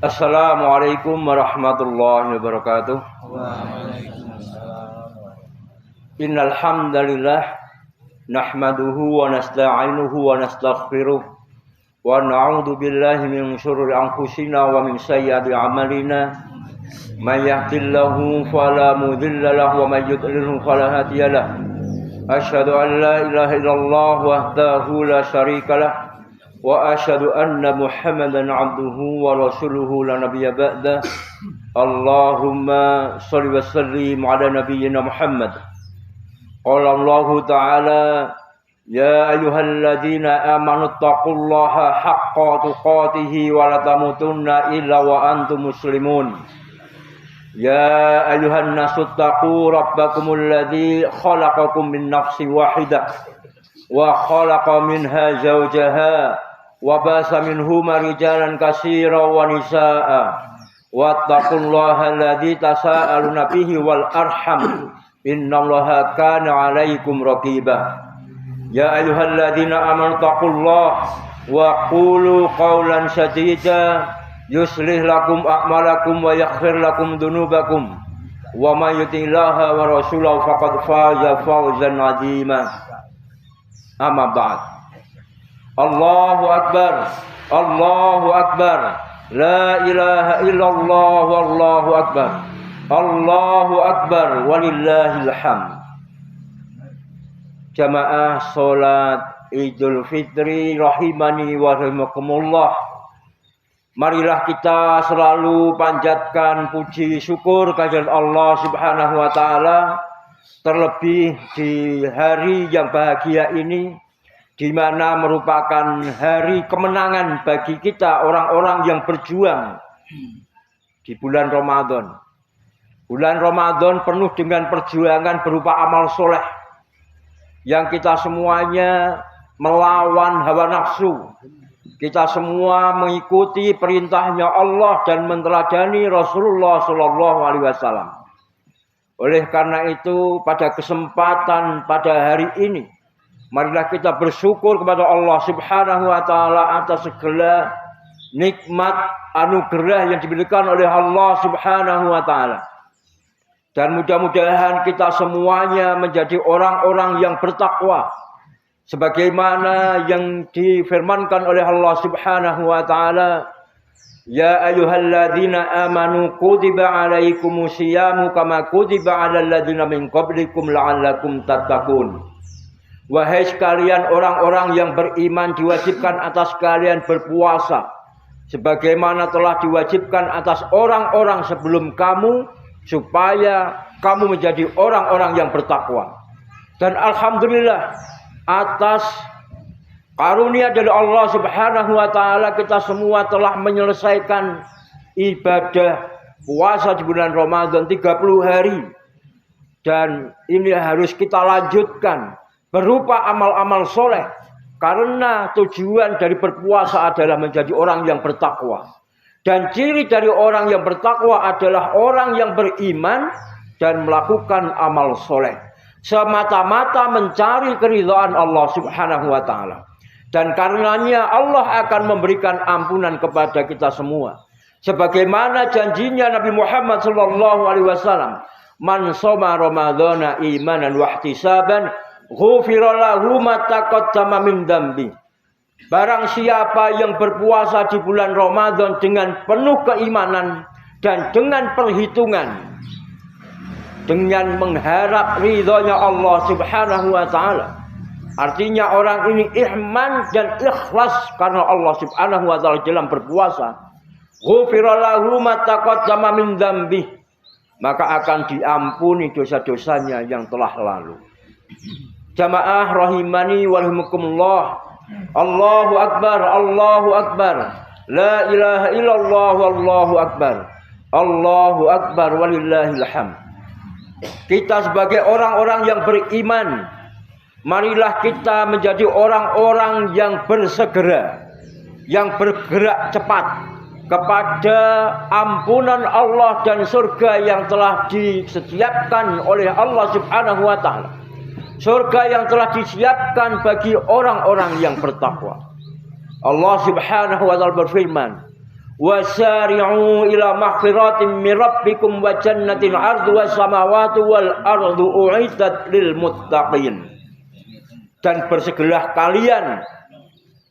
Assalamualaikum warahmatullahi wabarakatuh. Innal hamdalillah nahmaduhu wa nasta'inuhu wa nastaghfiruh wa na'udzu billahi min shururi anfusina wa min sayyiati a'malina. May yahdihillahu fala mudilla lahu wa may yudlilhu fala hadiya lahu. Asyhadu an la ilaha illallah wahdahu la syarika lahu wa asyhadu anna Muhammadan abduhu wa rasuluhu la nabiyya ba'da. Allahumma shalli wa sallim ala nabiyyina Muhammad. Qala Allah ta'ala ya ayyuhalladzina amanu taqullaha haqqa tuqatih wa la tamutunna illa wa antum muslimun. Ya ayyuhan nasu taqu rabbakumul ladzi khalaqakum min nafsin wahidah wa khalaqa minha zawjaha wa basa minhuma rijalan katsiran wa nisaa wattaqullaha alladzi tasaaluna bihi wal arham innallaha kana 'alaikum raqiba. Ya ayyuhalladzina amanu taqullaha wa qulu qawlan sadida yuslih lakum a'malakum wa yaghfir lakum dhunubakum wa may yuti'illaha wa rasulahu faqad faza fawzan 'azima. Amma ba'd. Allahu akbar, Allahu akbar, la ilaha illallah wallahu akbar, Allahu akbar walillahil hamd. Jamaah salat Idul Fitri rahimani wa rahimakumullah. Marilah kita selalu panjatkan puji syukur kehadirat Allah Subhanahu wa taala, terlebih di hari yang bahagia ini, di mana merupakan hari kemenangan bagi kita orang-orang yang berjuang di bulan Ramadan. Bulan Ramadan penuh dengan perjuangan berupa amal soleh yang kita semuanya melawan hawa nafsu. Kita semua mengikuti perintahnya Allah dan meneladani Rasulullah Shallallahu Alaihi Wasallam. Oleh karena itu, pada kesempatan pada hari ini, marilah kita bersyukur kepada Allah Subhanahu wa taala atas segala nikmat anugerah yang diberikan oleh Allah Subhanahu wa taala. Dan mudah-mudahan kita semuanya menjadi orang-orang yang bertakwa sebagaimana yang difirmankan oleh Allah Subhanahu wa taala, ya ayyuhalladzina amanu kutiba alaikumusyiyamu kama kutiba alal ladzina min qablikum la'allakum tattaqun. Wahai sekalian orang-orang yang beriman, diwajibkan atas kalian berpuasa sebagaimana telah diwajibkan atas orang-orang sebelum kamu, supaya kamu menjadi orang-orang yang bertakwa. Dan alhamdulillah, atas karunia dari Allah Subhanahu wa taala, kita semua telah menyelesaikan ibadah puasa di bulan Ramadan 30 hari. Dan ini harus kita lanjutkan berupa amal-amal soleh, karena tujuan dari berpuasa adalah menjadi orang yang bertakwa. Dan ciri dari orang yang bertakwa adalah orang yang beriman dan melakukan amal soleh semata-mata mencari keridhaan Allah Subhanahu wa taala. Dan karenanya Allah akan memberikan ampunan kepada kita semua. Sebagaimana janjinya Nabi Muhammad sallallahu alaihi wasallam, "Man shoma ramadhana imanan wa ihtisaban, ghufira lahu ma taqaddama min dzambi." Barang siapa yang berpuasa di bulan Ramadan dengan penuh keimanan dan dengan perhitungan, dengan mengharap ridhonya Allah Subhanahu wa taala. Artinya orang ini iman dan ikhlas karena Allah Subhanahu wa taala dalam berpuasa. Ghufira lahu ma taqaddama min dzambi. Maka akan diampuni dosa-dosanya yang telah lalu. Jamaah rahimani wa rahimakumullah. Allahu akbar, Allahu akbar. La ilaha illallah wallahu akbar. Allahu akbar walillahil hamd. Kita sebagai orang-orang yang beriman, marilah kita menjadi orang-orang yang bersegera, yang bergerak cepat kepada ampunan Allah dan surga yang telah disediakan oleh Allah Subhanahu wa taala. Surga yang telah disiapkan bagi orang-orang yang bertakwa. Allah Subhanahu wa taala berfirman, "Wasari'u ila maghfiratin min rabbikum wa jannatin 'arduha samawati wal ardu u'iddat lil muttaqin." Dan bersegeralah kalian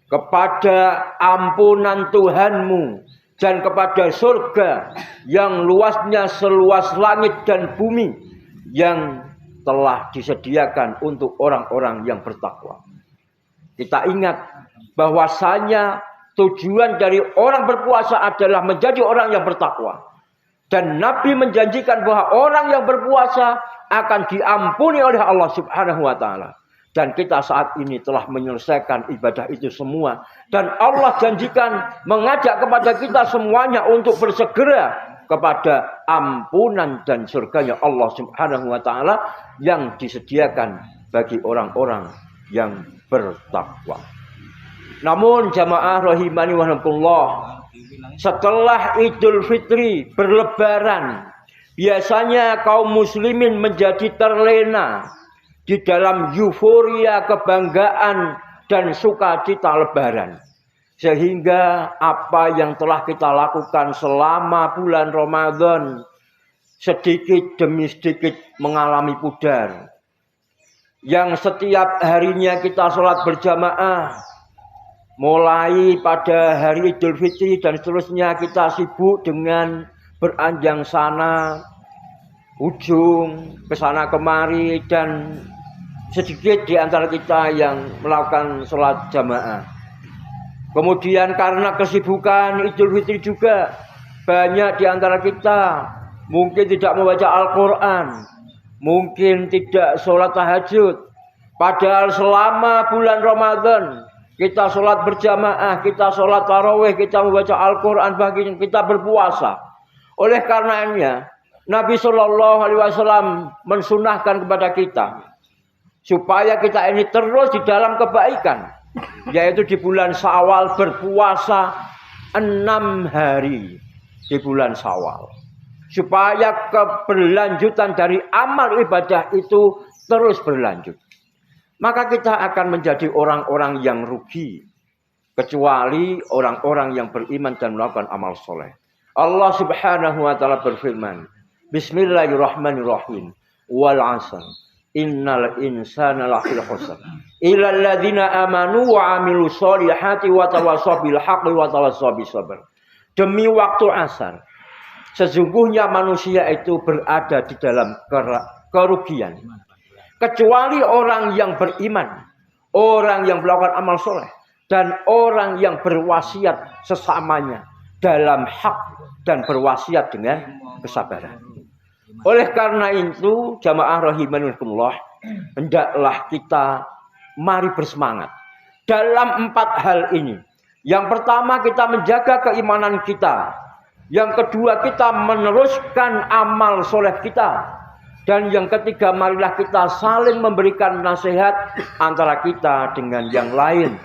kepada ampunan Tuhanmu dan kepada surga yang luasnya seluas langit dan bumi yang telah disediakan untuk orang-orang yang bertakwa. Kita ingat bahwasanya tujuan dari orang berpuasa adalah menjadi orang yang bertakwa. Dan Nabi menjanjikan bahwa orang yang berpuasa akan diampuni oleh Allah Subhanahu wa taala. Dan kita saat ini telah menyelesaikan ibadah itu semua. Dan Allah janjikan mengajak kepada kita semuanya untuk bersegera kepada ampunan dan surganya Allah Subhanahu wa taala yang disediakan bagi orang-orang yang bertakwa. Namun jamaah rahimani wa rahimakumullah, setelah Idul Fitri berlebaran, biasanya kaum muslimin menjadi terlena di dalam euforia kebanggaan dan sukacita lebaran. Sehingga apa yang telah kita lakukan selama bulan Ramadan sedikit demi sedikit mengalami pudar. Yang setiap harinya kita sholat berjamaah, mulai pada hari Idul Fitri dan seterusnya kita sibuk dengan beranjang sana, ujung, kesana kemari, dan sedikit di antara kita yang melakukan sholat jamaah. Kemudian karena kesibukan Idul Fitri juga, banyak di antara kita mungkin tidak membaca Al-Quran, mungkin tidak sholat tahajud. Padahal selama bulan Ramadan kita sholat berjamaah, kita sholat tarawih, kita membaca Al-Quran, bahkan kita berpuasa. Oleh karenanya Nabi Shallallahu Alaihi Wasallam mensunahkan kepada kita supaya kita ini terus di dalam kebaikan, yaitu di bulan Syawal berpuasa 6 hari di bulan Syawal, supaya keberlanjutan dari amal ibadah itu terus berlanjut. Maka kita akan menjadi orang-orang yang rugi, kecuali orang-orang yang beriman dan melakukan amal soleh. Allah Subhanahu wa taala berfirman, Bismillahirrahmanirrahim, wal 'asr innal insana lafi khusr illa alladziina amanu wa 'amilus sholihati wa tawassaw bil haqqi wa tawassaw bis sabr. Demi waktu asar, sesungguhnya manusia itu berada di dalam kerugian, kecuali orang yang beriman, orang yang melakukan amal soleh, dan orang yang berwasiat sesamanya dalam hak dan berwasiat dengan kesabaran. Oleh karena itu, jamaah rahimanullah, hendaklah kita mari bersemangat dalam 4 hal ini. Yang pertama, kita menjaga keimanan kita. Yang kedua, kita meneruskan amal soleh kita. Dan yang ketiga, marilah kita saling memberikan nasihat antara kita dengan yang lain.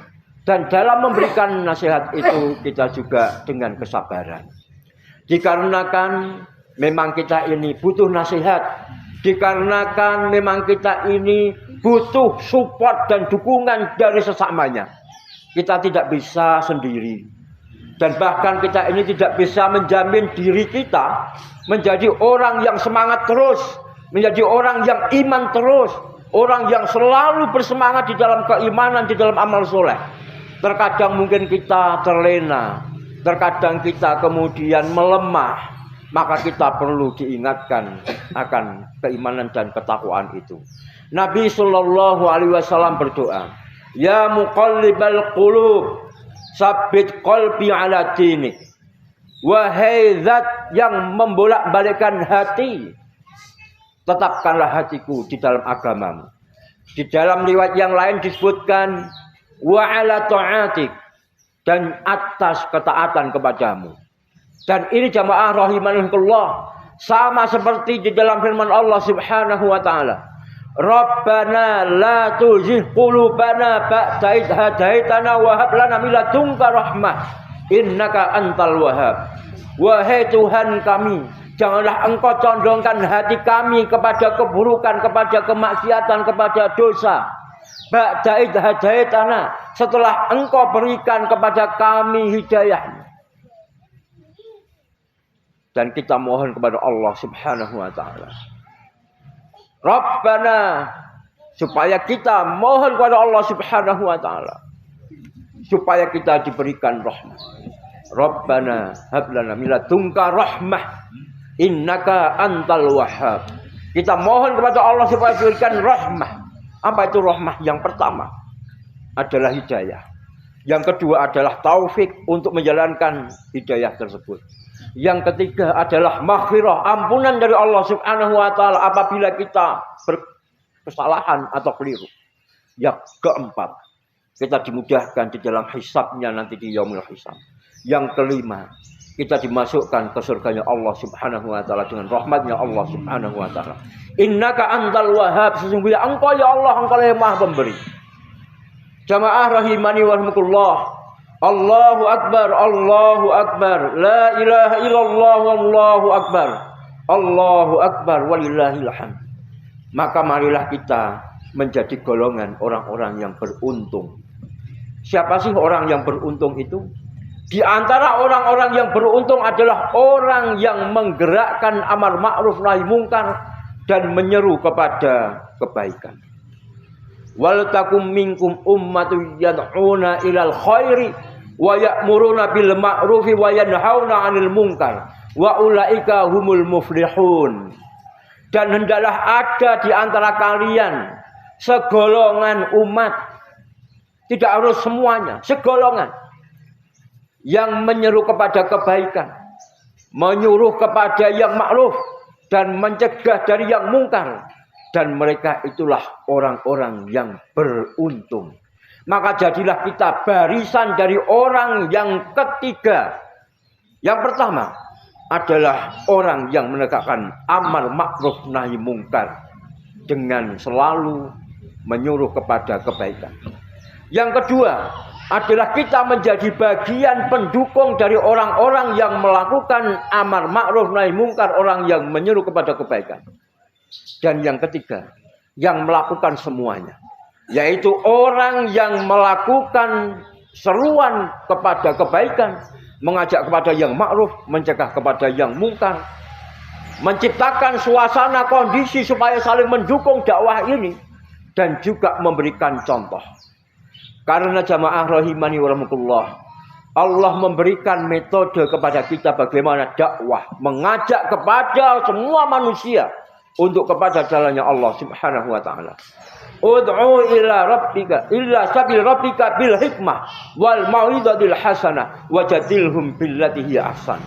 Dan dalam memberikan nasihat itu, kita juga dengan kesabaran. Dikarenakan memang kita ini butuh nasihat. Dikarenakan memang kita ini butuh support dan dukungan dari sesamanya. Kita tidak bisa sendiri. Dan bahkan kita ini tidak bisa menjamin diri kita menjadi orang yang semangat terus, menjadi orang yang iman terus, orang yang selalu bersemangat di dalam keimanan, di dalam amal soleh. Terkadang mungkin kita terlena, terkadang kita kemudian melemah. Maka kita perlu diingatkan akan keimanan dan ketakwaan itu. Nabi Shallallahu Alaihi Wasallam berdoa, Ya muqallibal qulub, sabbit qalbi ala dinik. Wahai zat yang membolak-balikkan hati, tetapkanlah hatiku di dalam agamamu. Di dalam riwayat yang lain disebutkan wa ala ta'atik, dan atas ketaatan kepadamu. Dan ini jamaah rahimanullah, sama seperti di dalam firman Allah Subhanahu wa taala, Rabbana la tuzigh qulubana ba'da idh hadaitana wa hab lana min ladunka rahmah innaka antal wahhab. Wahai Tuhan kami, janganlah Engkau condongkan hati kami kepada keburukan, kepada kemaksiatan, kepada dosa. Ba'da idh hadaitana, setelah Engkau berikan kepada kami hidayah. Dan kita mohon kepada Allah Subhanahu wa taala. Rabbana, supaya kita mohon kepada Allah Subhanahu wa taala supaya kita diberikan rahmat. Rabbana hab lana min ladunka rahmah innaka antal wahhab. Kita mohon kepada Allah supaya diberikan rahmah. Apa itu rahmah? Yang pertama adalah hidayah. Yang kedua adalah taufik untuk menjalankan hidayah tersebut. Yang ketiga adalah maghfirah, ampunan dari Allah Subhanahu wa taala apabila kita berkesalahan atau keliru. Yang keempat, kita dimudahkan di dalam hisabnya nanti di yaumul hisab. Yang kelima, kita dimasukkan ke surganya Allah Subhanahu wa taala dengan rahmatnya Allah Subhanahu wa taala. Innaka antal wahhab, sesungguhnya Engkau ya Allah, Engkau yang Maha Pemberi. Jamaah rahimani wa rahmatullah. Allahu akbar, Allahu akbar. La ilaha illallah, wallahu akbar. Allahu akbar walillahil hamd. Maka marilah kita menjadi golongan orang-orang yang beruntung. Siapa sih orang yang beruntung itu? Di antara orang-orang yang beruntung adalah orang yang menggerakkan amar ma'ruf nahi mungkar dan menyeru kepada kebaikan. Wal takum minkum ummatun yad'una ilal khairi wa ya'muruna bil ma'rufi wa yanhauna 'anil munkar wa ulaika humul muflihun. Dan hendaklah ada di antara kalian segolongan umat, tidak harus semuanya, segolongan yang menyeru kepada kebaikan, menyuruh kepada yang ma'ruf dan mencegah dari yang mungkar. Dan mereka itulah orang-orang yang beruntung. Maka jadilah kita barisan dari orang yang ketiga. Yang pertama adalah orang yang menegakkan amar ma'ruf nahi mungkar dengan selalu menyuruh kepada kebaikan. Yang kedua adalah kita menjadi bagian pendukung dari orang-orang yang melakukan amar ma'ruf nahi mungkar, orang yang menyuruh kepada kebaikan. Dan yang ketiga, yang melakukan semuanya, yaitu orang yang melakukan seruan kepada kebaikan, mengajak kepada yang ma'ruf, mencegah kepada yang mungkar, menciptakan suasana kondisi supaya saling mendukung dakwah ini, dan juga memberikan contoh. Karena jamaah rahimani wa rahmatullah, Allah memberikan metode kepada kita bagaimana dakwah, mengajak kepada semua manusia untuk kepada jalannya Allah Subhanahu wa taala. Ud'u ila rabbika illa sabil rabbika bil hikmah wal mau'izatil hasanah wajadilhum billati hiya ahsan.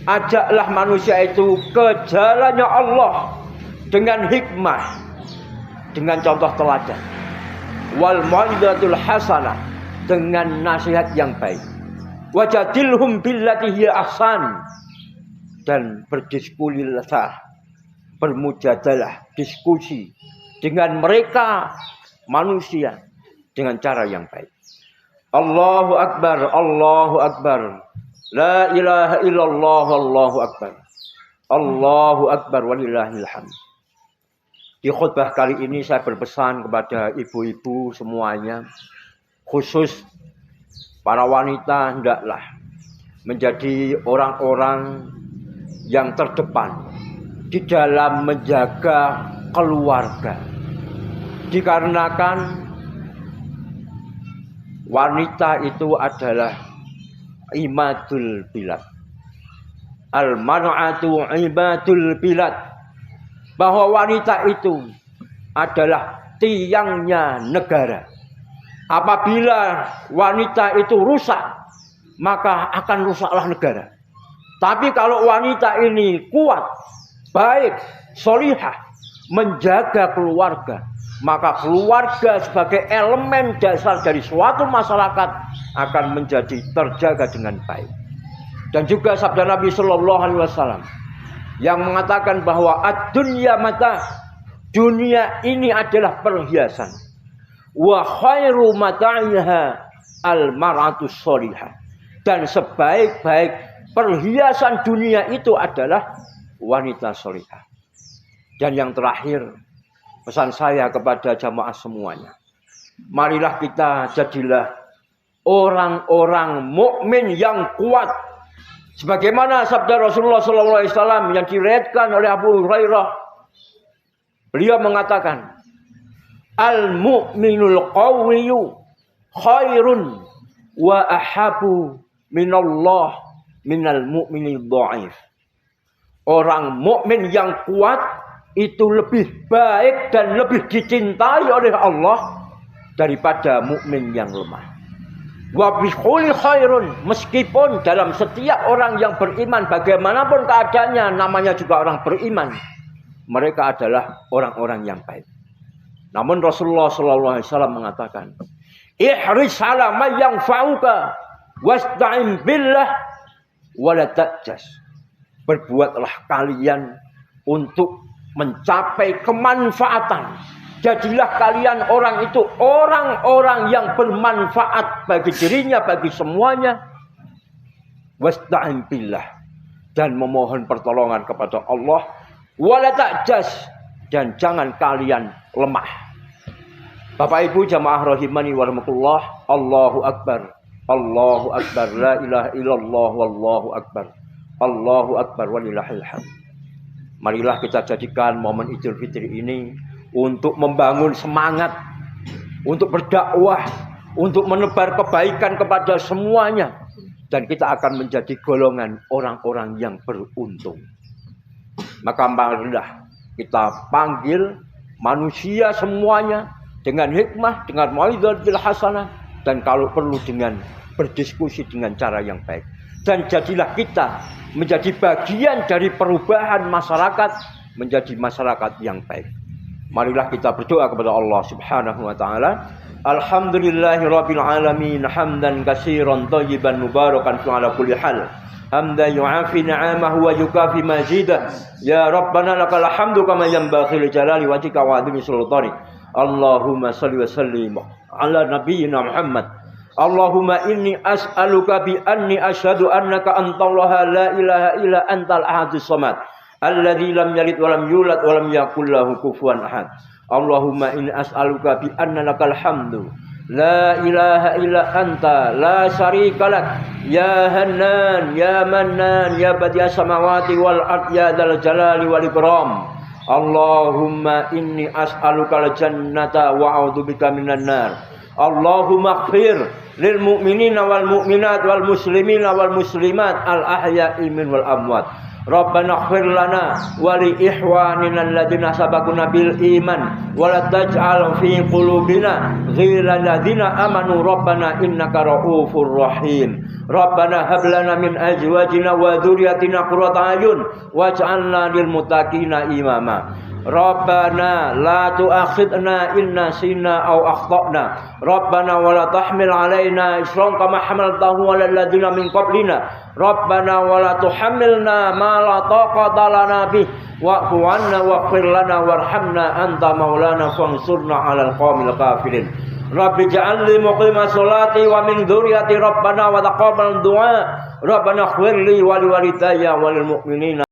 Ajaklah manusia itu ke jalannya Allah dengan hikmah, dengan contoh teladan. Wal mau'izatul hasanah, dengan nasihat yang baik. Wajadilhum billati hiya ahsan, dan berdiskusilah, bermujadalah, diskusi dengan mereka manusia dengan cara yang baik. Allahu akbar, Allahu akbar. La ilaha illallah, Allahu akbar. Allahu akbar walillahil hamd. Di khutbah kali ini saya berpesan kepada ibu-ibu semuanya, khusus para wanita, hendaklah menjadi orang-orang yang terdepan di dalam menjaga keluarga. Dikarenakan wanita itu adalah imadul bilad. Al-mar'atu imadul bilad. Bahwa wanita itu adalah tiangnya negara. Apabila wanita itu rusak, maka akan rusaklah negara. Tapi kalau wanita ini kuat, baik, solihah, menjaga keluarga, maka keluarga sebagai elemen dasar dari suatu masyarakat akan menjadi terjaga dengan baik. Dan juga sabda Nabi Shallallahu Alaihi Wasallam yang mengatakan bahwa ad-dunya mata, dunia ini adalah perhiasan. Wa khairu mata'iha al-mar'atu sholihah, dan sebaik-baik perhiasan dunia itu adalah wanita sholihah. Dan yang terakhir, pesan saya kepada jamaah semuanya, Marilah kita jadilah orang-orang mukmin yang kuat. Sebagaimana sabda Rasulullah SAW yang diriwayatkan oleh Abu Hurairah. Beliau mengatakan, al-mu'minul qawiyyu khairun wa ahabu minallah minal mu'minil dhaif. Orang mukmin yang kuat itu lebih baik dan lebih dicintai oleh Allah daripada mukmin yang lemah. Wa bihul khairun, meskipun dalam setiap orang yang beriman bagaimanapun keadaannya namanya juga orang beriman, mereka adalah orang-orang yang baik. Namun Rasulullah SAW mengatakan, ihris ala ma yanfa'uka wasta'in billah wala ta'jas. Berbuatlah kalian untuk mencapai kemanfaatan. Jadilah kalian orang itu orang-orang yang bermanfaat bagi dirinya, bagi semuanya. Wasta'in billah, dan memohon pertolongan kepada Allah. Wala ta'jas, dan jangan kalian lemah. Bapak Ibu jamaah rahimani wa rahmatullah. Allahu Akbar. Allahu Akbar. La ilaha illallah wallahu akbar. Allahu Akbar walillahil hamd. Marilah kita jadikan momen Idul Fitri ini untuk membangun semangat, untuk berdakwah, untuk menebar kebaikan kepada semuanya. Dan kita akan menjadi golongan orang-orang yang beruntung. Maka marilah kita panggil manusia semuanya dengan hikmah, dengan mau'izah bil hasanah, dan kalau perlu dengan berdiskusi dengan cara yang baik. Dan jadilah kita menjadi bagian dari perubahan masyarakat menjadi masyarakat yang baik. Marilah kita berdoa kepada Allah Subhanahu wa taala. Alhamdulillahirabbil alamin hamdan katsiran thayyiban mubarakan fi ala kulli hal. Hamdan yu'afi ni'amahu wa yukafi mazidah. Ya Rabbana lakal hamdu kama yanbaghi li jalali wajhika wa 'azimi sultani. Allahumma shalli wa sallim ala nabiyyina Muhammad. Allahumma inni as'aluka bi anni asyhadu annaka antallaha la ilaha illa antal ahadus samad alladzi lam yalid wa lam yulad wa lam yakul lahu kufuwan ahad. Allahumma inni as'aluka bi anna lakal hamdu la ilaha illa anta la syarika lak ya hannan ya mannan ya badi'as samawati wal ard ya dzal jalali wal ikram. Allahumma inni as'aluka al jannata wa a'udzubika minan nar. Allahumma ighfir lil mu'minina wal mu'minat wal muslimina wal muslimat al ahya'i min wal amwat. Rabbana ighfir lana wa li ikhwanina alladziina sabaquna bil iman wa la taj'al fi qulubina ghillal ladzina amanu rabbana innaka ra'ufur rahim. Rabbana hab lana min azwajina wa dzurriyyatina qurrata a'yun waj'alna lil muttaqina imama. Rabbana la tu'akhidna in nasina aw akhtana. Rabbana wa la tahmil 'alaina isran kama hamaltahu 'alal ladzina min qablina. Rabbana wa la tuhammilna ma la taqata lana bih wa'fu 'anna waghfir lana warhamna anta maulana fansurna 'alal qaumil kafirin. Rabbi ja'alni muqima sholati wa min dzurriyyati rabbana wa taqabbal du'a. Rabbana ighfir li wa li walidayya wa lil mu'minina